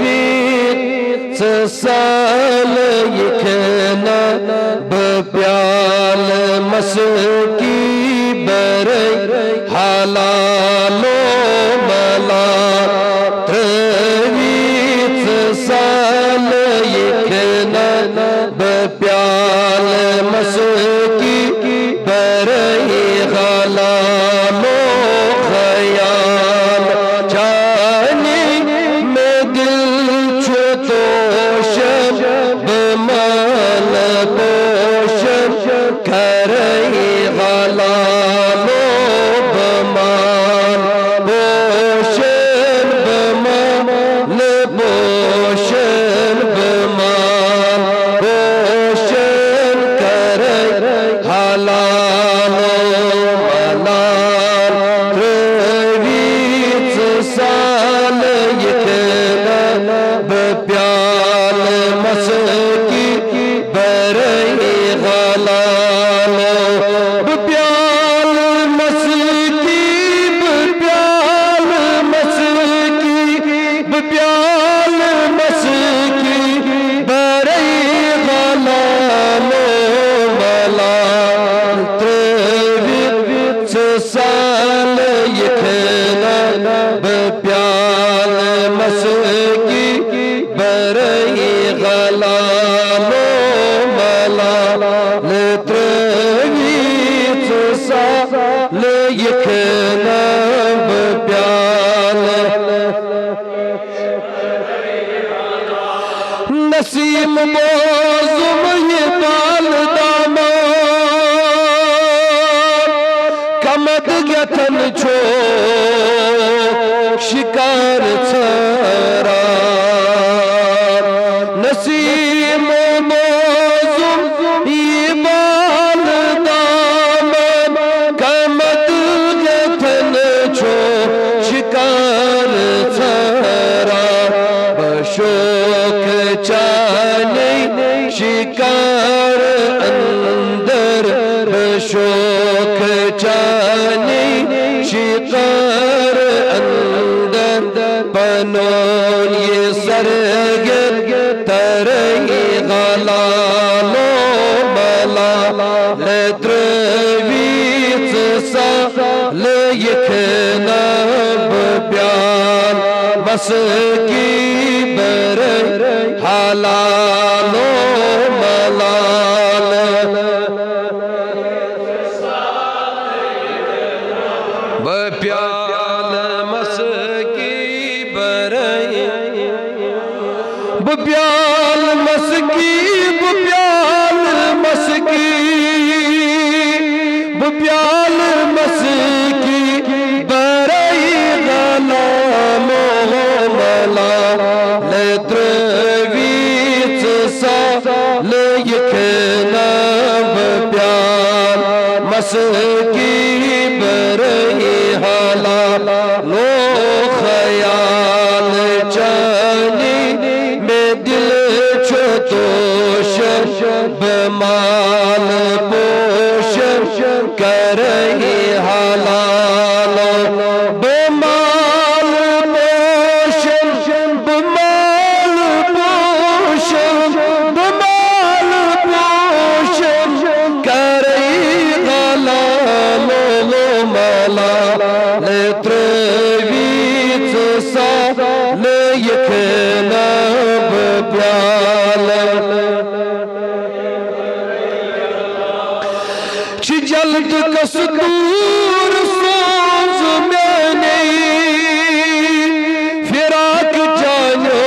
ترویت سال یکنا بپیال مسکی برئی حلالو ملا ترویت سال یکنا بپیال مسکی برئی حلالو خیال چانی میں دل چھتوشم بمال پوشم کرئی غلالو بمال پوشم بمال پوشم بمال پوشم کرئی حلالو ملال ترویت سال یکنا بپیال مسکی برئی غلالو بپیال مسکی بپیال مسکی بپیال مسکی برئی غلالو ملال ترویت سال یکنا بپیال مسکی برئی غلالو ملال ترویت سال یکنا بپیال نسیم بازم یہ بال دامان کمد گتن چھو شکار چھرار نسیم بازم یہ بال دامان کمد گتن چھو شکار چھرار بشوک چانی شکار اندر بشوک چانی شکار اندر پنون یہ سرگر ترئی غلالو ملال ترویت سال یکنا بپیال مسکی برئی حلالو ملال بپیال مسکی برئی بپیال مسکی بپیال مسکی بپیال مسکی برئی غلالو ملال ترویت سال یکنا بپیال مسکی برئی حلالو خیال چانی میں دل چھتوشم بمال پوشم کرئی حلالو بمال پوشم بمال پوشم بمال پوشم کرئی غلالو ملال ترویت سال یکنا بپیال چی جلد کس دور سوز میں نہیں فراق جانو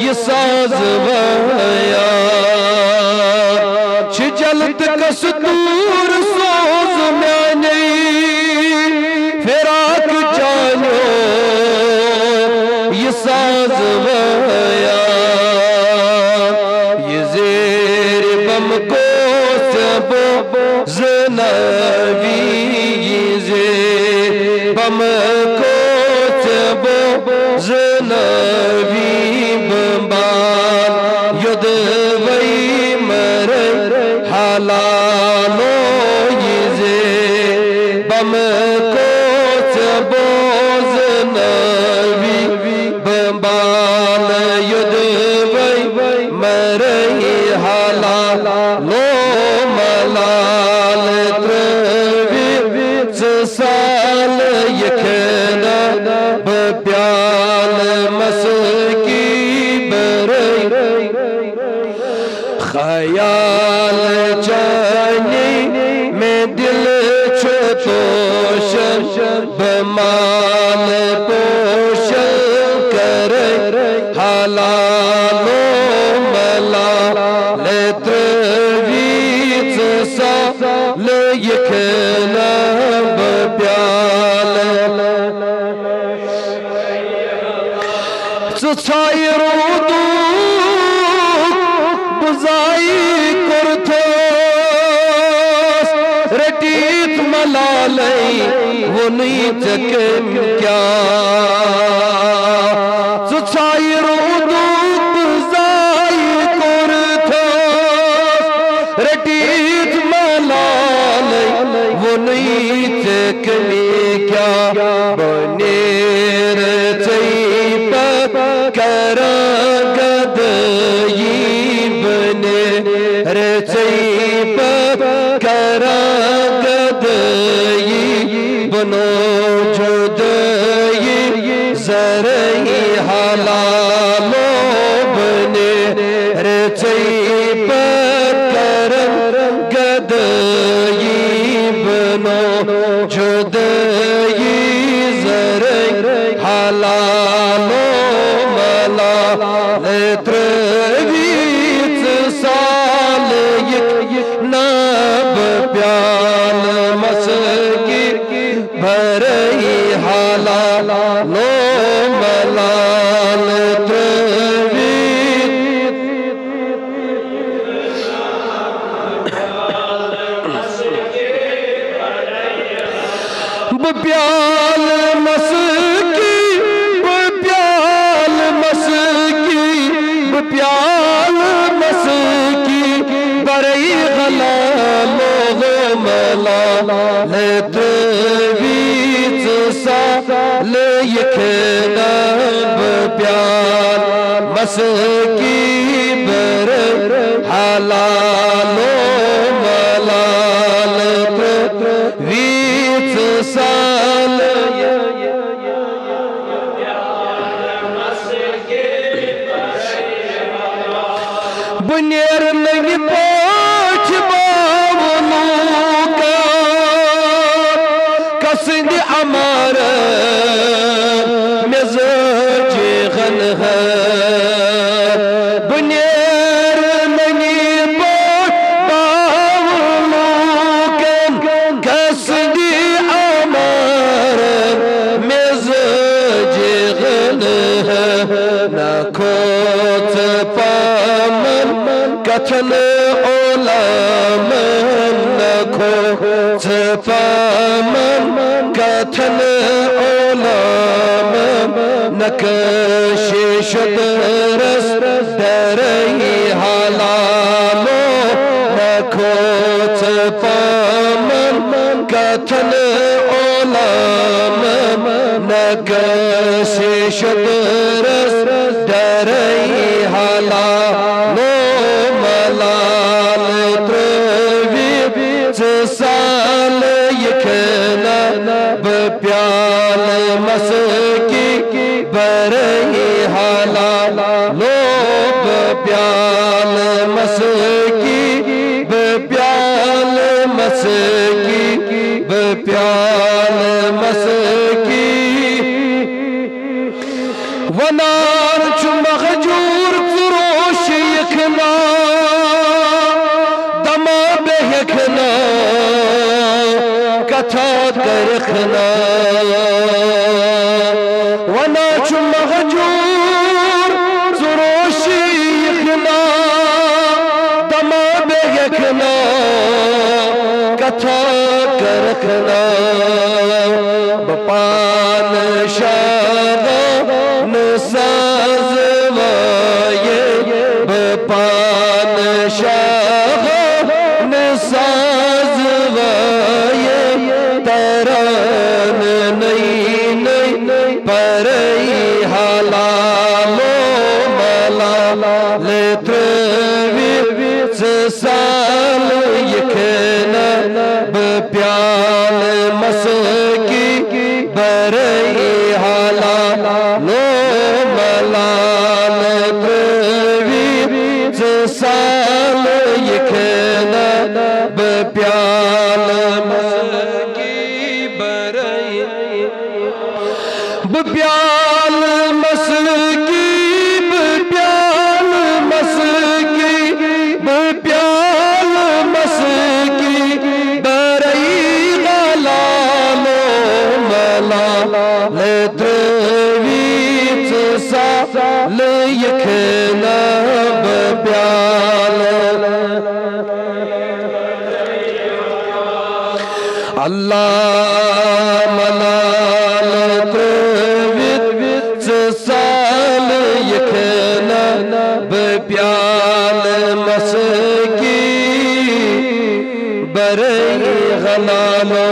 یہ ساز ویا چی جلد کس دور سوز میں نہیں فراق جانو یہ ساز ویا یہ زیر بم کو سبو زنوی یہ زیر بم کو سبو زنوی بمبان ید وی مرئی حلالو یہ زیر بم کو سبو زنوی خیال جانی میں دل چھتوشن بمال پوشن کرے حلال و ملال ترویت سال یکنا بپیال سچائی رودو بزائی کرتوس رٹیت ملالی ونی چکم کیا سچائی رودو بزائی کرتوس رٹیت ملالی ونی چکم کیا بنیر چیپت کرگد رچیپت کرگدئی بنو جدئی زرعی حلالو بنے رچیپت کرگدئی بنو جدئی زرعی حلالو ملال ترویت سال نب پیال مسکی بھرئی حلال لو ملال ترویت بپیال مسکی بپیال مسکی بپیال مسکی برئی غلال ملال ترویت سال یکنا بپیال مسکی برئی حلال ملال ترویت سال بنیر نگی پوچھ باولو کا کسند عمار مزاج غن ہے بنیر نگی پوچھ باولو کا کسند عمار مزاج غن ہے نکوت پامن کتن علام نکو تفامن کتن علام نکشش درس درئی حلالو نکو تفامن کتن علام نکشش درس درئی حلالو ملال ترویت سال یکنا بپیال مسکی برئی حلال لو بپیال مسکی بپیال مسکی بپیال مسکی ونار چو مخجور فروش یکنا دما بہکنا کتھا کرخنا ونار چو مخجور فروش یکنا دما بہکنا کتھا کرخنا بپان شاہ نساز وائے بپان شاہ نساز وائے تران نئی نئی پرئی حلالو ملال ترویت سال یکنا بپیال مسکی برئی حلال لو ملال ترویت سال يكنا ببيال اللہ ملال ترویت سال یکنا بپیال مسکی برئی غلالو